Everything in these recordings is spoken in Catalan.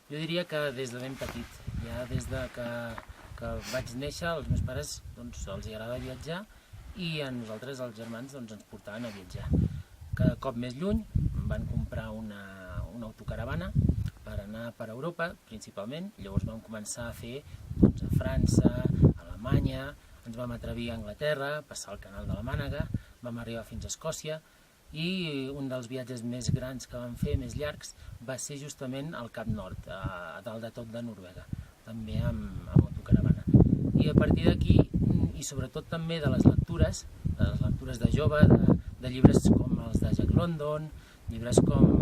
Jo diria que des de ben petit, ja des de que vaig néixer, els meus pares doncs, els agrada viatjar i a nosaltres, els germans, doncs, ens portaven a viatjar. Cada cop més lluny van comprar una autocaravana per anar per Europa, principalment. Llavors vam començar a fer doncs, a França, a Alemanya, ens vam atrevir a Anglaterra, passar el canal de la Mànega, vam arribar fins a Escòcia, i un dels viatges més grans que vam fer, més llargs, va ser justament al Cap Nord, a dalt de tot de Noruega, també amb autocaravana. I a partir d'aquí, i sobretot també de les lectures de jove, de llibres com els de Jack London, llibres com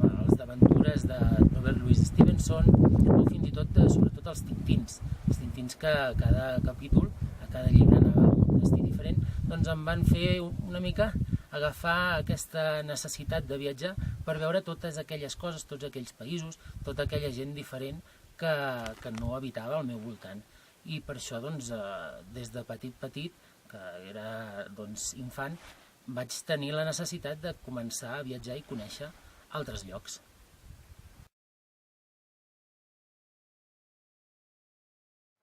els d'aventures de Robert Louis Stevenson, o fins i tot, sobretot, els tintins que a cada capítol, a cada llibre anava un destí diferent, doncs em van fer una mica agafar aquesta necessitat de viatjar per veure totes aquelles coses, tots aquells països, tota aquella gent diferent que no habitava al meu voltant. I per això, doncs, des de petit, que era infant, vaig tenir la necessitat de començar a viatjar i conèixer altres llocs.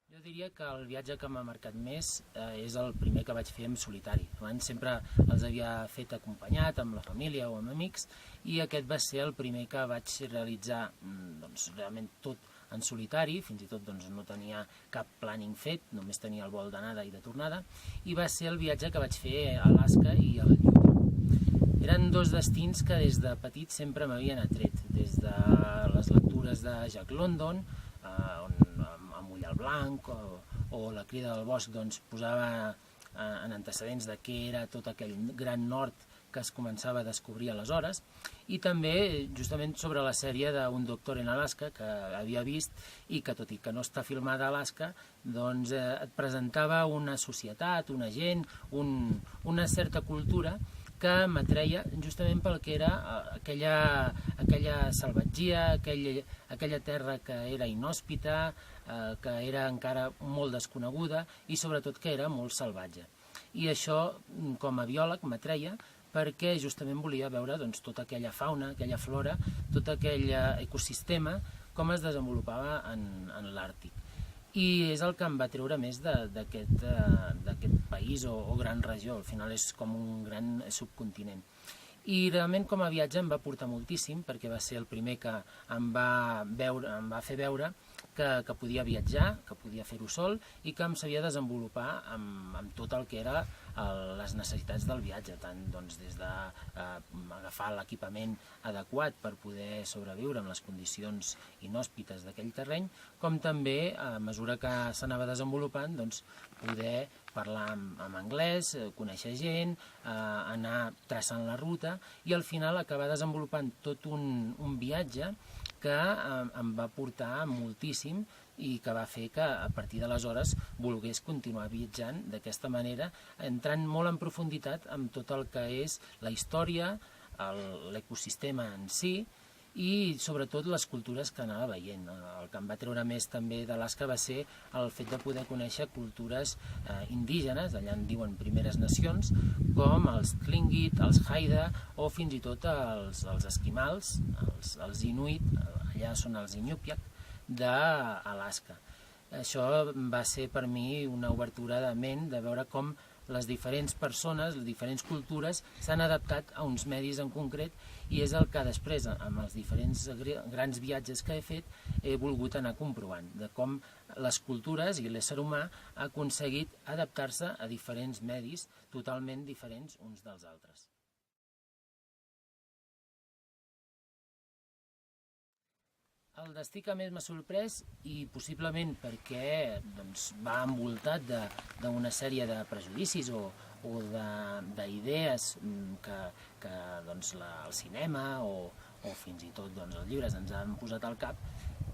Jo diria que el viatge que m'ha marcat més és el primer que vaig fer en solitari. Abans sempre els havia fet acompanyat amb la família o amb amics, i aquest va ser el primer que vaig realitzar realment tot en solitari. Fins i tot no tenia cap planning fet, només tenia el vol d'anada i de tornada, i va ser el viatge que vaig fer a Alaska i al Utah. Eren dos destins que des de petit sempre m'havien atret, des de les lectures de Jack London, amb Ull al blanc, o La crida del bosc, posava en antecedents de què era tot aquell gran nord que es començava a descobrir aleshores, i també justament sobre la sèrie d'Un doctor en Alaska, que havia vist, i que tot i que no està filmada a Alaska, doncs et presentava una societat, una gent, una certa cultura que m'atreia justament pel que era aquella salvatgia, aquella terra que era inhòspita, que era encara molt desconeguda i sobretot que era molt salvatge. I això, com a biòleg, m'atreia perquè justament volia veure tota aquella fauna, aquella flora, tot aquell ecosistema, com es desenvolupava en l'Àrtic. I és el que em va treure més d'aquest país o gran regió. Al final és com un gran subcontinent. I realment com a viatge em va portar moltíssim, perquè va ser el primer que em va fer veure que podia viatjar, que podia fer-ho sol i que em sabia desenvolupar amb tot el que era les necessitats del viatge, tant des d'agafar l'equipament adequat per poder sobreviure en les condicions inhòspites d'aquell terreny, com també, a mesura que s'anava desenvolupant, poder parlar en anglès, conèixer gent, anar traçant la ruta i al final acabar desenvolupant tot un viatge que em va portar moltíssim i que va fer que a partir d'aleshores volgués continuar viatjant d'aquesta manera, entrant molt en profunditat amb tot el que és la història, l'ecosistema en si i sobretot les cultures que anava veient. El que em va treure més també d'Alaska va ser el fet de poder conèixer cultures indígenes, allà en diuen primeres nacions, com els Tlingit, els Haida o fins i tot els esquimals, els Inuit, allà són els Iñupiaq, d'Alaska. Això va ser per mi una obertura de ment de veure com les diferents persones, les diferents cultures s'han adaptat a uns medis en concret i és el que després, amb els diferents grans viatges que he fet, he volgut anar comprovant, de com les cultures i l'ésser humà ha aconseguit adaptar-se a diferents medis totalment diferents uns dels altres. El destí que més m'ha sorprès, i possiblement perquè va envoltat d'una sèrie de prejudicis o d'idees que el cinema o fins i tot els llibres ens han posat al cap,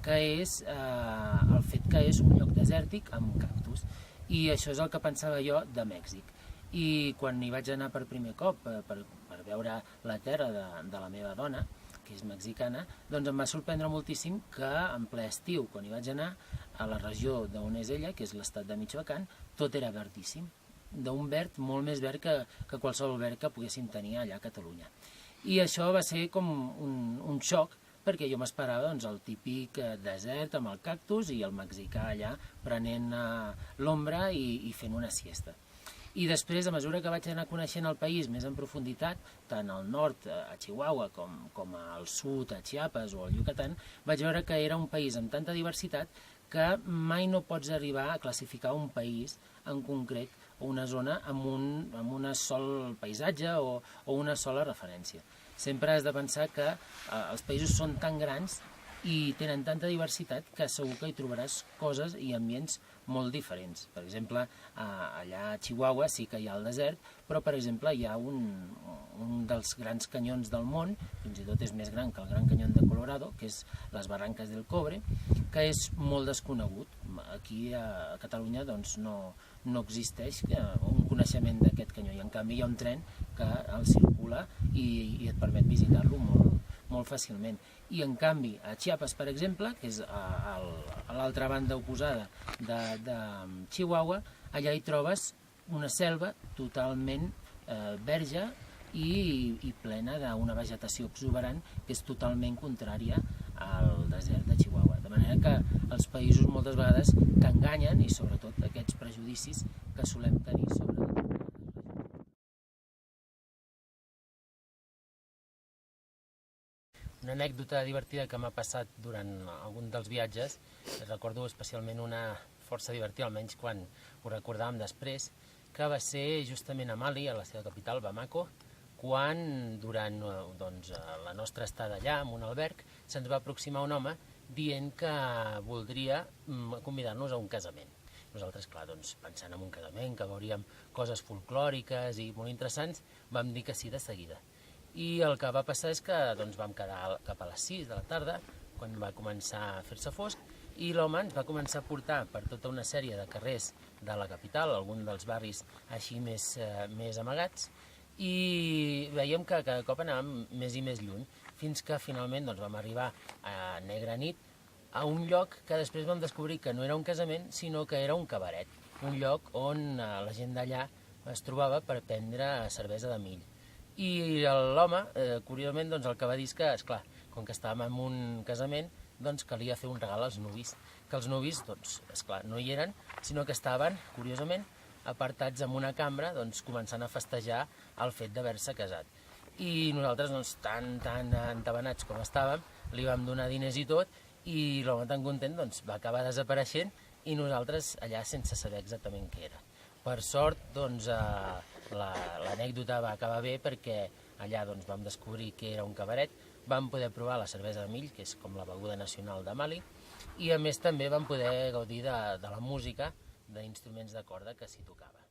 que és el fet que és un lloc desèrtic amb cactus. I això és el que pensava jo de Mèxic. I quan hi vaig anar per primer cop per veure la terra de la meva dona, que és mexicana, doncs em va sorprendre moltíssim que en ple estiu, quan hi vaig anar, a la regió d'on és ella, que és l'estat de Michoacán, tot era verdíssim, d'un verd molt més verd que qualsevol verd que poguéssim tenir allà a Catalunya. I això va ser com un xoc, perquè jo m'esperava el típic desert amb el cactus i el mexicà allà prenent l'ombra i fent una siesta. I després, a mesura que vaig anar coneixent el país més en profunditat, tant al nord, a Chihuahua, com al sud, a Chiapas o al Yucatán, vaig veure que era un país amb tanta diversitat que mai no pots arribar a classificar un país en concret o una zona amb un sol paisatge o una sola referència. Sempre has de pensar que els països són tan grans i tenen tanta diversitat que segur que hi trobaràs coses i ambients molt diferents. Per exemple, allà a Chihuahua sí que hi ha el desert, però per exemple hi ha un dels grans canyons del món, fins i tot és més gran que el Gran Canyón de Colorado, que és les Barrancas del Cobre, que és molt desconegut. Aquí a Catalunya doncs, no existeix un coneixement d'aquest canyó, i en canvi hi ha un tren que el circula i et permet visitar-lo molt fàcilment. I en canvi a Chiapas, per exemple, que és a l'altra banda oposada de Chihuahua, allà hi trobes una selva totalment verge i plena d'una vegetació exuberant que és totalment contrària al desert de Chihuahua. De manera que els països moltes vegades t'enganyen, i sobretot aquests prejudicis que solem tenir sobre una anècdota divertida que m'ha passat durant algun dels viatges. Recordo especialment una força divertida, almenys quan ho recordàvem després, que va ser justament a Mali, a la seva capital, Bamako, quan durant la nostra estada allà, en un alberg, se'ns va aproximar un home dient que voldria convidar-nos a un casament. Nosaltres, clar, pensant en un casament, que veuríem coses folclòriques i molt interessants, vam dir que sí de seguida. I el que va passar és que vam quedar cap a les 6 de la tarda, quan va començar a fer-se fosc, i l'home ens va començar a portar per tota una sèrie de carrers de la capital, algun dels barris així més amagats, i veiem que cada cop anàvem més i més lluny, fins que finalment vam arribar a negra nit a un lloc que després vam descobrir que no era un casament, sinó que era un cabaret, un lloc on la gent d'allà es trobava per prendre cervesa de mill. I l'home, curiosament, el que va dir és que, esclar, com que estàvem en un casament, calia fer un regal als nuvis, que els nuvis, esclar, no hi eren, sinó que estaven, curiosament, apartats en una cambra, començant a festejar el fet d'haver-se casat. I nosaltres, tan entabanats com estàvem, li vam donar diners i tot, i l'home tan content va acabar desapareixent i nosaltres allà sense saber exactament què era. Per sort, l'anècdota va acabar bé perquè allà vam descobrir que era un cabaret, vam poder provar la cervesa de mill, que és com la beguda nacional de Mali, i a més també vam poder gaudir de la música, d'instruments de corda que s'hi tocava.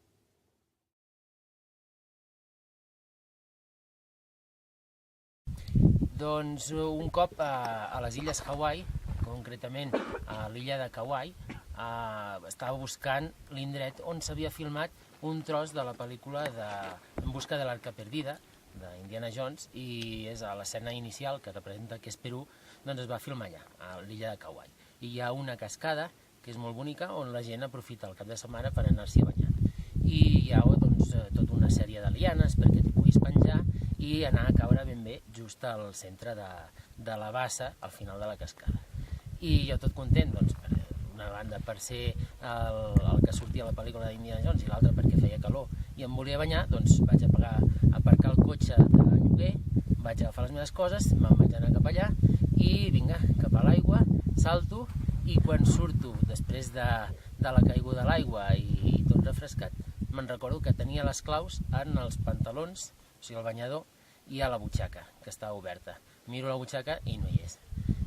Doncs un cop a les illes Hawaii, concretament a l'illa de Kauai, estava buscant l'indret on s'havia filmat un tros de la pel·lícula En busca de l'Arca Perdida, d'Indiana Jones, i és a l'escena inicial que representa que és Perú, es va filmar allà, a l'illa de Kauai. I hi ha una cascada, que és molt bonica, on la gent aprofita el cap de setmana per anar-s'hi a banyar. I hi ha tota una sèrie de lianes perquè t'hi puguis penjar i anar a caure ben bé just al centre de la bassa, al final de la cascada. I jo tot content, per una banda per ser el que sortia a la pel·lícula d'Indiana Jones i l'altra perquè feia calor i em volia banyar, vaig aparcar el cotxe de lloguer, vaig agafar les meves coses, me'n vaig anar cap allà i vinga, cap a l'aigua, salto, i quan surto després de la caiguda de l'aigua i tot refrescat, me'n recordo que tenia les claus en els pantalons, o sigui el banyador, i a la butxaca, que estava oberta. Miro la butxaca i no hi és.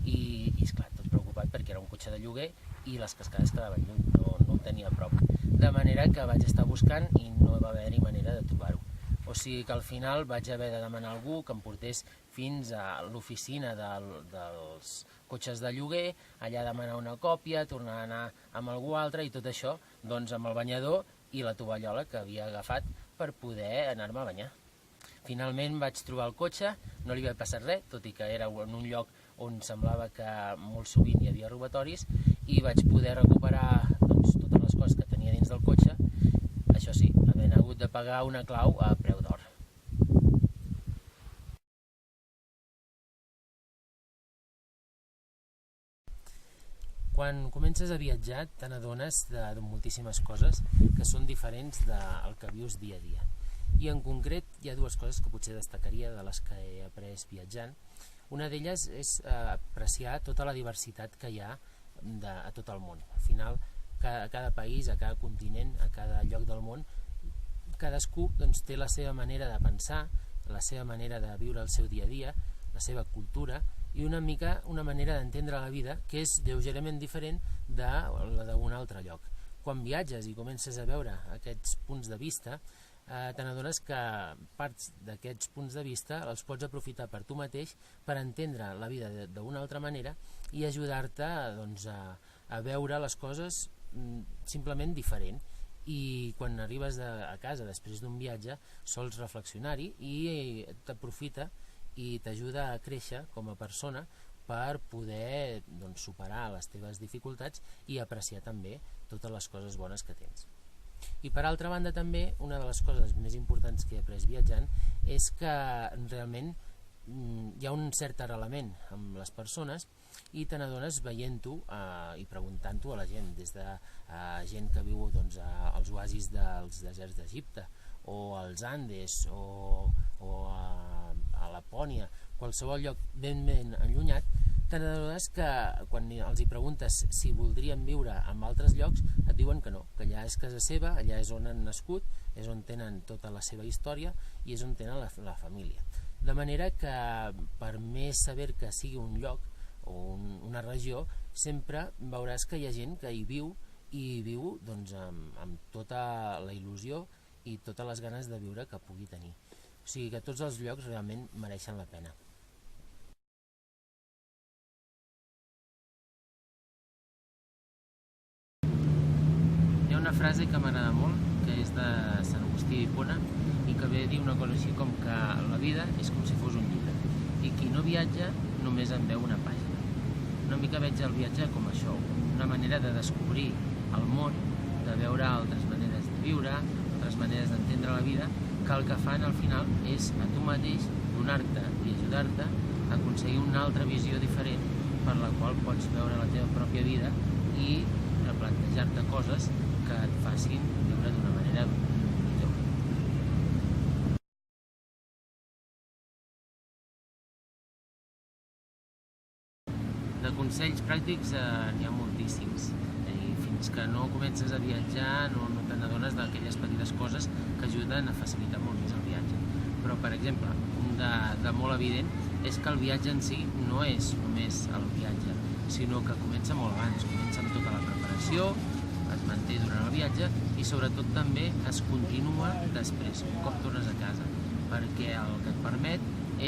I esclar, tot preocupat perquè era un cotxe de lloguer i les cascades quedaven lluny, no ho tenia a prop. De manera que vaig estar buscant i no va haver-hi manera de trobar-ho. O sigui que al final vaig haver de demanar a algú que em portés fins a l'oficina dels cotxes de lloguer, allà demanar una còpia, tornar a anar amb algú altre i tot això amb el banyador i la tovallola que havia agafat per poder anar-me a banyar. Finalment vaig trobar el cotxe, no li va passar res, tot i que era en un lloc on semblava que molt sovint hi havia robatoris, i vaig poder recuperar totes les coses que tenia dins del cotxe, això sí, havent hagut de pagar una clau a preu d'or. Quan comences a viatjar t'adones de moltíssimes coses que són diferents del que vius dia a dia. I en concret hi ha dues coses que potser destacaria de les que he après viatjant. Una d'elles és apreciar tota la diversitat que hi ha a tot el món. Al final, a cada país, a cada continent, a cada lloc del món, cadascú té la seva manera de pensar, la seva manera de viure el seu dia a dia, la seva cultura i una mica una manera d'entendre la vida que és lleugerament diferent de la d'un altre lloc. Quan viatges i comences a veure aquests punts de vista, te n'adones que parts d'aquests punts de vista els pots aprofitar per tu mateix per entendre la vida d'una altra manera i ajudar-te a veure les coses simplement diferent. I quan arribes a casa després d'un viatge sols reflexionar-hi i t'aprofita i t'ajuda a créixer com a persona per poder superar les teves dificultats i apreciar també totes les coses bones que tens. I per altra banda també, una de les coses més importants que he après viatjant és que realment hi ha un cert arrelament amb les persones i te n'adones veient-ho i preguntant-ho a la gent, des de gent que viu als oasis dels deserts d'Egipte o als Andes o a Lapònia, qualsevol lloc ben allunyat, te n'adones que quan els hi preguntes si voldrien viure en altres llocs et diuen que no, que allà és casa seva, allà és on han nascut, és on tenen tota la seva història i és on tenen la família. De manera que per més saber que sigui un lloc o una regió, sempre veuràs que hi ha gent que hi viu i viu amb tota la il·lusió i totes les ganes de viure que pugui tenir. O sigui que tots els llocs realment mereixen la pena. Hi ha una frase que m'agrada molt, que és de Sant Agustí d'Hipona i que ve a dir una cosa així com que la vida és com si fos un llibre i qui no viatja només en veu una pàgina. Una mica veig el viatge com això, una manera de descobrir el món, de veure altres maneres de viure, altres maneres d'entendre la vida, que el que fan al final és a tu mateix donar-te i ajudar-te a aconseguir una altra visió diferent per la qual pots veure la teva pròpia vida i replantejar-te coses que et facin viure d'una manera millor. De consells pràctics n'hi ha moltíssims. Fins que no comences a viatjar no te n'adones d'aquelles petites coses que ajuden a facilitar molt més el viatge. Però, per exemple, un de molt evident és que el viatge en si no és només el viatge, sinó que comença molt abans, comença amb tota la preparació, es manté durant el viatge i sobretot també es continua després, un cop tornes a casa, perquè el que et permet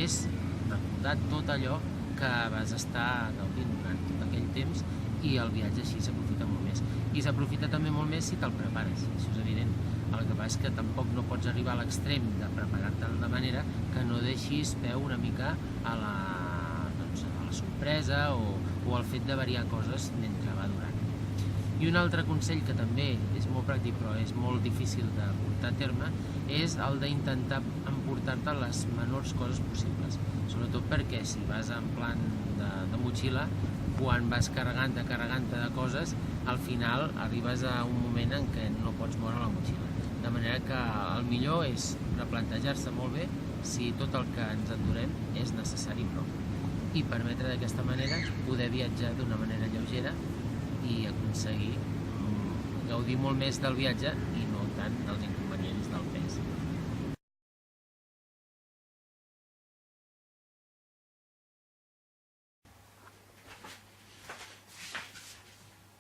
és recordar tot allò que vas estar gaudint durant tot aquell temps i el viatge així s'aprofita molt més. I s'aprofita també molt més si te'l prepares, això és evident. El que passa és que tampoc no pots arribar a l'extrem de preparar-te de manera que no deixis peu una mica a la sorpresa o al fet de variar coses mentre va durant. I un altre consell que també és molt pràctic però és molt difícil de portar a terme és el d'intentar emportar-te les menors coses possibles. Sobretot perquè si vas en plan de motxilla, quan vas carregant-te de coses, al final arribes a un moment en què no pots moure la motxilla. De manera que el millor és replantejar-se molt bé si tot el que ens endurem és necessari o no. I permetre d'aquesta manera poder viatjar d'una manera lleugera i aconseguir gaudir molt més del viatge i no tant dels inconvenients del pes.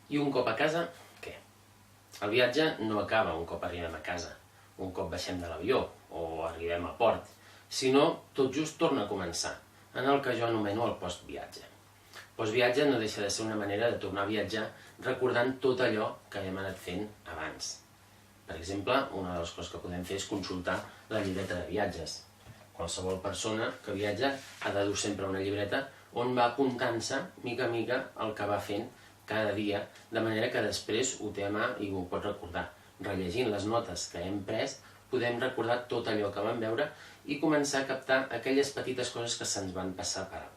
I un cop a casa, què? El viatge no acaba un cop arribem a casa, un cop baixem de l'avió o arribem a port, sinó tot just torna a començar, en el que jo anomeno el postviatge. Postviatge no deixa de ser una manera de tornar a viatjar recordant tot allò que hem anat fent abans. Per exemple, una de les coses que podem fer és consultar la llibreta de viatges. Qualsevol persona que viatja ha de dur sempre una llibreta on va apuntant-se mica a mica el que va fent cada dia, de manera que després ho té a mà i ho pot recordar. Rellegint les notes que hem pres, podem recordar tot allò que vam veure i començar a captar aquelles petites coses que se'ns van passar per alt.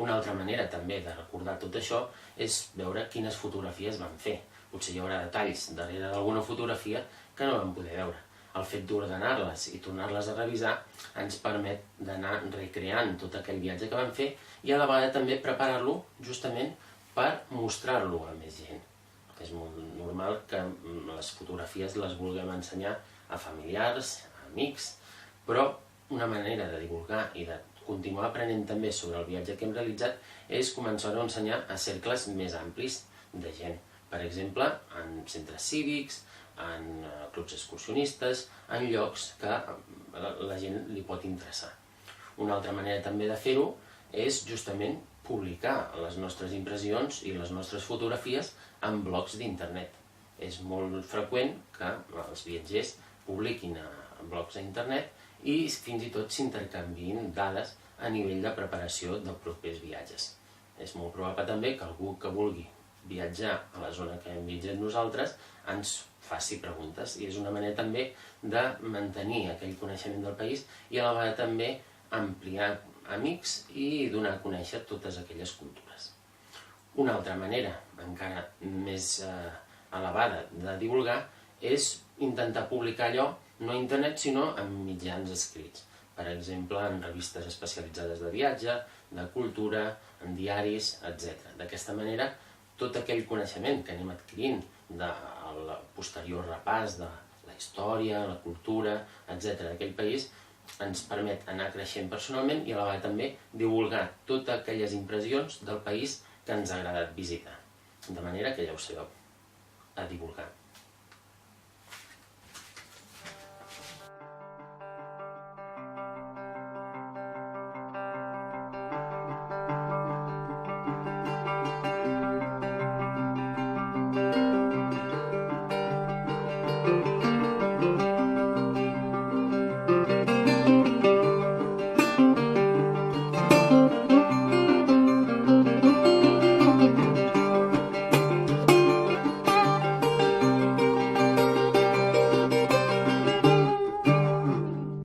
Una altra manera també de recordar tot això és veure quines fotografies vam fer. Potser hi haurà detalls darrere d'alguna fotografia que no vam poder veure. El fet d'ordenar-les i tornar-les a revisar ens permet d'anar recreant tot aquell viatge que vam fer i a la vegada també preparar-lo justament per mostrar-lo a més gent. És molt normal que les fotografies les vulguem ensenyar a familiars, a amics, però una manera de divulgar i de continuar aprenent també sobre el viatge que hem realitzat és començar-ho a ensenyar a cercles més amplis de gent. Per exemple, en centres cívics, en clubs excursionistes, en llocs que la gent li pot interessar. Una altra manera també de fer-ho és justament publicar les nostres impressions i les nostres fotografies en blogs d'internet. És molt freqüent que els viatgers publiquin a blogs d'internet i fins i tot s'intercanviïn dades a nivell de preparació de propers viatges. És molt probable també que algú que vulgui viatjar a la zona que hem viatjat nosaltres ens faci preguntes i és una manera també de mantenir aquell coneixement del país i a la vegada també ampliar amics i donar a conèixer totes aquelles cultures. Una altra manera encara més elevada de divulgar és intentar publicar allò no a internet sinó en mitjans escrits. Per exemple, en revistes especialitzades de viatge, de cultura, en diaris, etc. D'aquesta manera, tot aquell coneixement que anem adquirint del posterior repàs de la història, la cultura, etc. d'aquell país, ens permet anar creixent personalment i a la vegada també divulgar totes aquelles impressions del país que ens ha agradat visitar. De manera que ja ho sabeu, a divulgar.